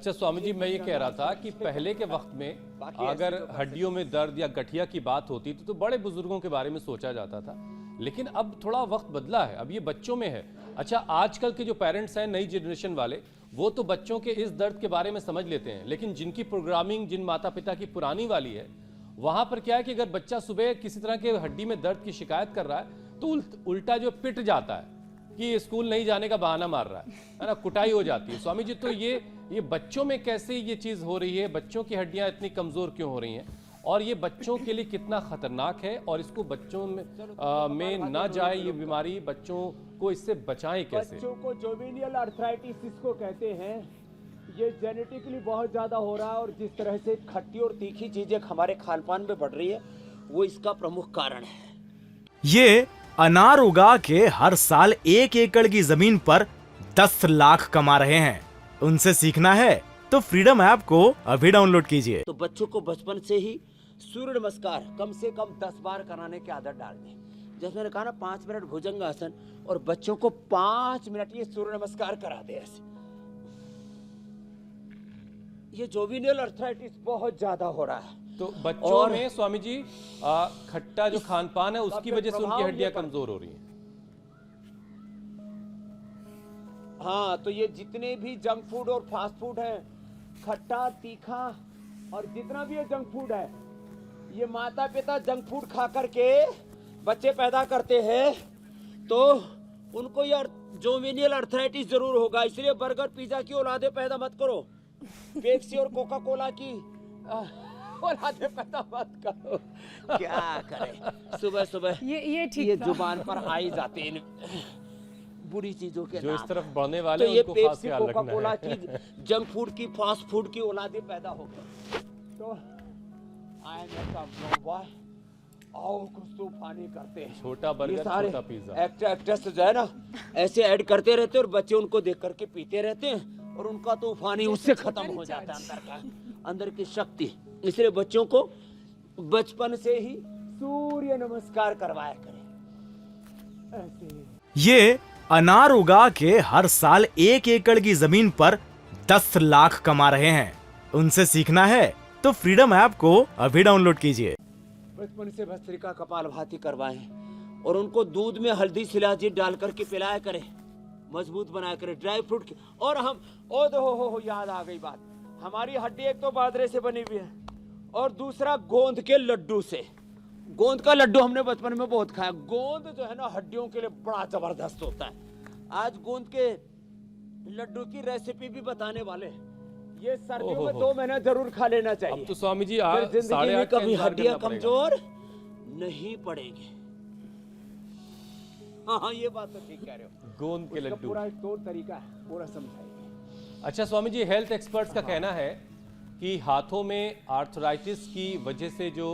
अच्छा स्वामी जी, मैं ये कह रहा था कि पहले के वक्त में अगर हड्डियों में दर्द या गठिया की बात होती तो बड़े बुजुर्गों के बारे में सोचा जाता था, लेकिन अब थोड़ा वक्त बदला है, अब ये बच्चों में है। अच्छा, आजकल के जो पेरेंट्स हैं, नई जनरेशन वाले, वो तो बच्चों के इस दर्द के बारे में समझ लेते हैं, लेकिन जिनकी प्रोग्रामिंग जिन माता पिता की पुरानी वाली है, वहां पर क्या है कि अगर बच्चा सुबह किसी तरह के हड्डी में दर्द की शिकायत कर रहा है तो उल्टा जो पिट जाता है कि स्कूल नहीं जाने का बहाना मार रहा है ना, कुटाई हो जाती है। स्वामी जी, तो ये बच्चों में कैसे ये चीज हो रही है? बच्चों की हड्डियां इतनी कमजोर क्यों हो रही हैं, और ये बच्चों के लिए कितना खतरनाक है, और इसको बच्चों में ना जाए ये बीमारी, बच्चों को इससे बचाएं कैसे? बच्चों को जोवेनियल अर्थराइटिस इसको कहते हैं, ये जेनेटिकली बहुत ज्यादा हो रहा है, और जिस तरह से खट्टी और तीखी चीजें हमारे खान पान में बढ़ रही है वो इसका प्रमुख कारण है। ये अनार उगा के हर साल 1 एकड़ की जमीन पर 10 लाख कमा रहे हैं। उनसे सीखना है तो फ्रीडम ऐप को अभी डाउनलोड कीजिए। तो बच्चों को बचपन से ही सूर्य नमस्कार कम से कम 10 बार कराने की आदत डाल दें। जैसे मैंने कहा ना, 5 मिनट भुजंगासन, और बच्चों को 5 मिनट ये सूर्य नमस्कार करा दे ऐसे। ये जोवेनियल अर्थराइटिस बहुत ज्यादा हो रहा है। तो बच्चों में स्वामी जी खट्टा जो खान पान है उसकी वजह से उनकी हड्डियां कमजोर हो रही हैं। हाँ, तो ये जितने भी जंक फूड और फास्ट फूड है, खट्टा तीखा और जितना भी ये जंक फूड है, ये माता पिता जंक फूड खा करके बच्चे पैदा करते हैं, तो उनको ये जोवेनियल अर्थराइटिस जरूर होगा। इसलिए बर्गर पिज्जा की औलादे पैदा मत करो, पेप्सी और कोका कोला की औलादे पैदा मत करो। क्या करें, सुबह सुबह ये ठीक ये था। जुबान पर आ ही जाते हैं बुरी चीजों के जो इस नाम। तरफ बढ़ने वाले तो ये उनको खास पेप्सी ख्याल कोका रखना कोला है। की जंक फूड की फास्ट फूड की औलादे पैदा हो गई, तो आओ कुछ तूफानी करते हैं। छोटा बर्गर, छोटा पिज्जा, एक्ट्रेस जो है ना, ऐसे ऐड करते रहते हैं और बच्चे उनको देख करके पीते रहते हैं, और उनका तूफानी उससे खत्म हो जाता है अंदर की शक्ति। इसलिए बच्चों को बचपन से ही सूर्य नमस्कार करवाया करें ऐसे। ये अनार उगा के हर साल 1 एकड़ की जमीन पर 10 लाख कमा रहे हैं। उनसे सीखना है तो फ्रीडम ऐप को अभी डाउनलोड कीजिए। बचपन से भस्त्रिका कपालभाति करवाएं और उनको दूध में हल्दी शिलाजीत डाल करके पिलाया करें, मजबूत बनाया करें, ड्राई फ्रूट की। और हम हो याद आ गई बात, हमारी हड्डी एक तो बाजरे से बनी हुई है और दूसरा गोंद के लड्डू से। गोंद का लड्डू हमने बचपन में बहुत खाया। गोंद जो है ना हड्डियों के लिए बड़ा जबरदस्त होता है। आज गोंद के लड्डू की रेसिपी भी बताने वाले हैं। ये सर्दियों में 2 महीना जरूर खा लेना चाहिए। अब तो स्वामी जी जिंदगी में कभी हड्डियां कमजोर नहीं पड़ेगी। हाँ, ये बात तो ठीक कह रहे हो। गोंद के लड्डू पूरा तौर तरीका है, पूरा समझाइए। अच्छा स्वामी जी, हेल्थ एक्सपर्ट्स का कहना है कि हाथों में आर्थराइटिस की वजह से जो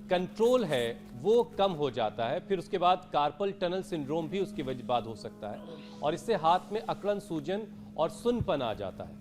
कंट्रोल है वो कम हो जाता है, फिर उसके बाद कार्पल टनल सिंड्रोम भी उसकी वजह बाद हो सकता है, और इससे हाथ में अकड़न, सूजन और सुन्नपन आ जाता है।